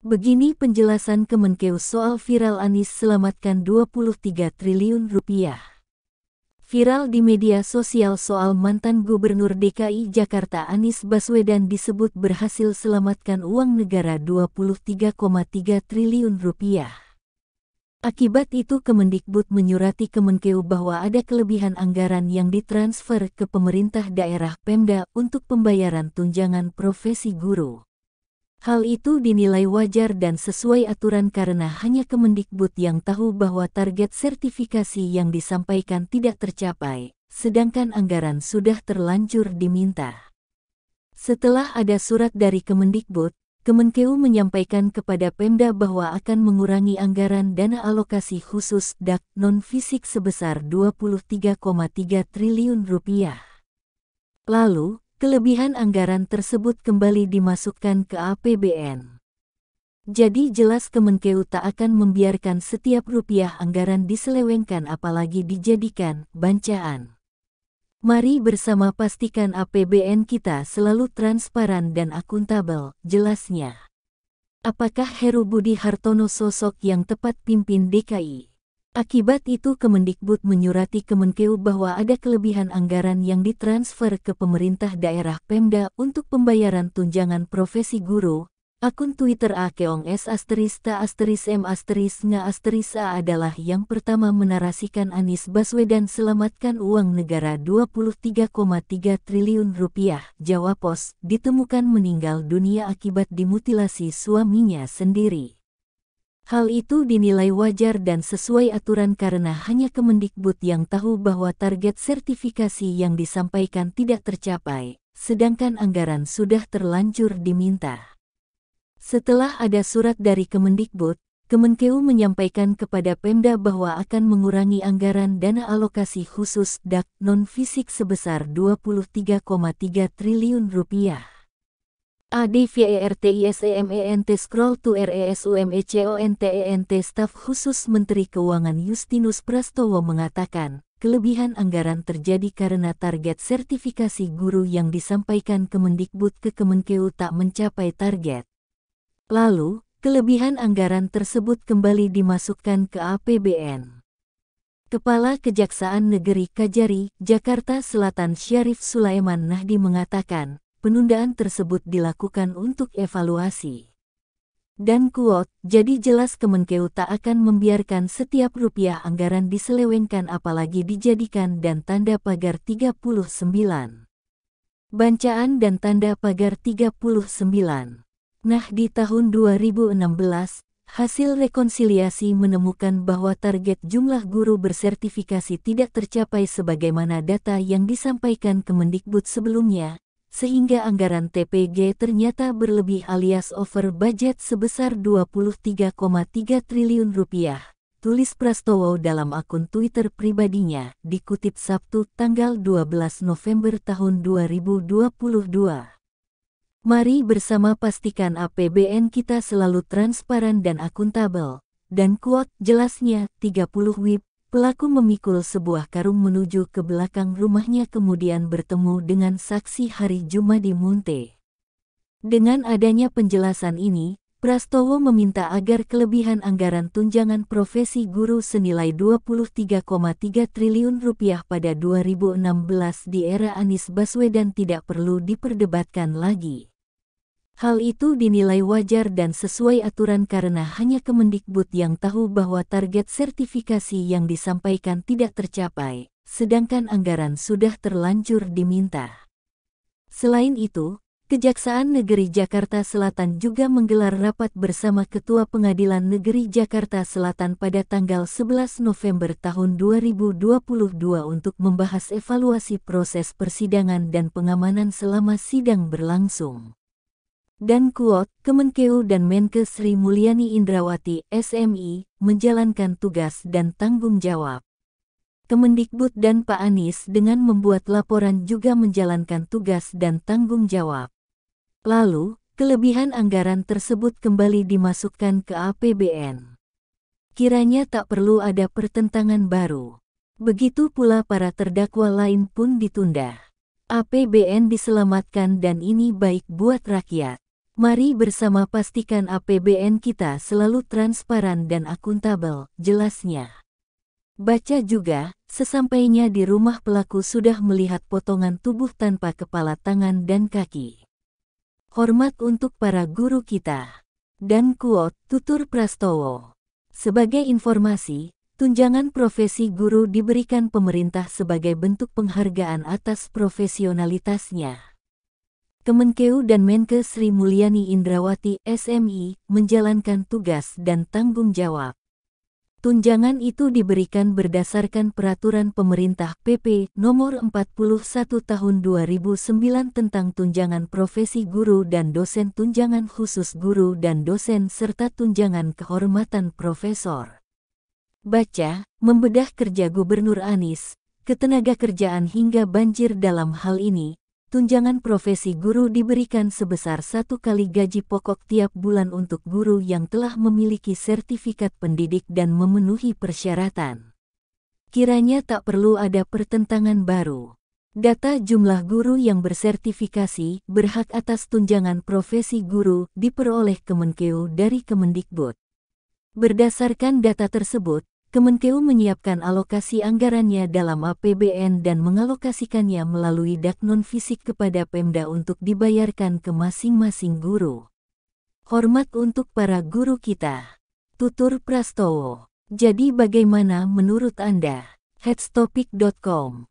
Begini penjelasan Kemenkeu soal viral Anies selamatkan 23 triliun rupiah. Viral di media sosial soal mantan Gubernur DKI Jakarta Anies Baswedan disebut berhasil selamatkan uang negara 23,3 triliun rupiah. Akibat itu Kemendikbud menyurati Kemenkeu bahwa ada kelebihan anggaran yang ditransfer ke pemerintah daerah Pemda untuk pembayaran tunjangan profesi guru. Hal itu dinilai wajar dan sesuai aturan karena hanya Kemendikbud yang tahu bahwa target sertifikasi yang disampaikan tidak tercapai, sedangkan anggaran sudah terlanjur diminta. Setelah ada surat dari Kemendikbud, Kemenkeu menyampaikan kepada Pemda bahwa akan mengurangi anggaran dana alokasi khusus DAK non-fisik sebesar 23,3 triliun rupiah. Lalu, kelebihan anggaran tersebut kembali dimasukkan ke APBN. Jadi jelas Kemenkeu tak akan membiarkan setiap rupiah anggaran diselewengkan apalagi dijadikan bancaan. Mari bersama pastikan APBN kita selalu transparan dan akuntabel, jelasnya. Apakah Heru Budi Hartono sosok yang tepat pimpin DKI? Akibat itu Kemendikbud menyurati Kemenkeu bahwa ada kelebihan anggaran yang ditransfer ke pemerintah daerah Pemda untuk pembayaran tunjangan profesi guru. Akun Twitter @keong_s_ta_m_nga_a adalah yang pertama menarasikan Anies Baswedan selamatkan uang negara 23,3 triliun rupiah. Jawa Pos, ditemukan meninggal dunia akibat dimutilasi suaminya sendiri. Hal itu dinilai wajar dan sesuai aturan karena hanya Kemendikbud yang tahu bahwa target sertifikasi yang disampaikan tidak tercapai, sedangkan anggaran sudah terlanjur diminta. Setelah ada surat dari Kemendikbud, Kemenkeu menyampaikan kepada Pemda bahwa akan mengurangi anggaran dana alokasi khusus DAK non-fisik sebesar 23,3 triliun rupiah. ADVERTISEMENT scroll to RESUMECONTENT Staf Khusus Menteri Keuangan Justinus Prastowo mengatakan, kelebihan anggaran terjadi karena target sertifikasi guru yang disampaikan Kemendikbud ke Kemenkeu tak mencapai target. Lalu, kelebihan anggaran tersebut kembali dimasukkan ke APBN. Kepala Kejaksaan Negeri Kajari, Jakarta Selatan Syarif Sulaiman Nahdi mengatakan, penundaan tersebut dilakukan untuk evaluasi. Dan quote, jadi jelas Kemenkeu tak akan membiarkan setiap rupiah anggaran diselewengkan apalagi dijadikan dan tanda pagar 39. Bancaan dan tanda pagar 39. Nah di tahun 2016, hasil rekonsiliasi menemukan bahwa target jumlah guru bersertifikasi tidak tercapai sebagaimana data yang disampaikan Kemendikbud sebelumnya, sehingga anggaran TPG ternyata berlebih alias over budget sebesar 23,3 triliun rupiah, tulis Prastowo dalam akun Twitter pribadinya, dikutip Sabtu tanggal 12 November tahun 2022. Mari bersama pastikan APBN kita selalu transparan dan akuntabel. Dan quote, jelasnya, 30 WIB, pelaku memikul sebuah karung menuju ke belakang rumahnya kemudian bertemu dengan saksi Hari Jumadi Munte. Dengan adanya penjelasan ini, Prastowo meminta agar kelebihan anggaran tunjangan profesi guru senilai 23,3 triliun rupiah pada 2016 di era Anies Baswedan tidak perlu diperdebatkan lagi. Hal itu dinilai wajar dan sesuai aturan karena hanya Kemendikbud yang tahu bahwa target sertifikasi yang disampaikan tidak tercapai, sedangkan anggaran sudah terlanjur diminta. Selain itu, Kejaksaan Negeri Jakarta Selatan juga menggelar rapat bersama Ketua Pengadilan Negeri Jakarta Selatan pada tanggal 11 November tahun 2022 untuk membahas evaluasi proses persidangan dan pengamanan selama sidang berlangsung. Dan quote, Kemenkeu dan Menkes Sri Mulyani Indrawati, SMI, menjalankan tugas dan tanggung jawab. Kemendikbud dan Pak Anies dengan membuat laporan juga menjalankan tugas dan tanggung jawab. Lalu, kelebihan anggaran tersebut kembali dimasukkan ke APBN. Kiranya tak perlu ada pertentangan baru. Begitu pula para terdakwa lain pun ditunda. APBN diselamatkan dan ini baik buat rakyat. Mari bersama pastikan APBN kita selalu transparan dan akuntabel, jelasnya. Baca juga, sesampainya di rumah pelaku sudah melihat potongan tubuh tanpa kepala, tangan dan kaki. Hormat untuk para guru kita. Dan quote, Tutur Prastowo. Sebagai informasi, tunjangan profesi guru diberikan pemerintah sebagai bentuk penghargaan atas profesionalitasnya. Kemenkeu dan Menkes Sri Mulyani Indrawati, SMI, menjalankan tugas dan tanggung jawab. Tunjangan itu diberikan berdasarkan Peraturan Pemerintah PP Nomor 41 Tahun 2009 tentang Tunjangan Profesi Guru dan Dosen, Tunjangan Khusus Guru dan Dosen, serta Tunjangan Kehormatan Profesor. Baca, membedah kerja Gubernur Anies, ketenagakerjaan hingga banjir. Dalam hal ini, tunjangan profesi guru diberikan sebesar 1 kali gaji pokok tiap bulan untuk guru yang telah memiliki sertifikat pendidik dan memenuhi persyaratan. Kiranya tak perlu ada pertentangan baru. Data jumlah guru yang bersertifikasi berhak atas tunjangan profesi guru diperoleh Kemenkeu dari Kemendikbud. Berdasarkan data tersebut, Kemenkeu menyiapkan alokasi anggarannya dalam APBN dan mengalokasikannya melalui dak non-fisik kepada Pemda untuk dibayarkan ke masing-masing guru. Hormat untuk para guru kita. Tutur Prastowo. Jadi bagaimana menurut Anda? Headstopic.com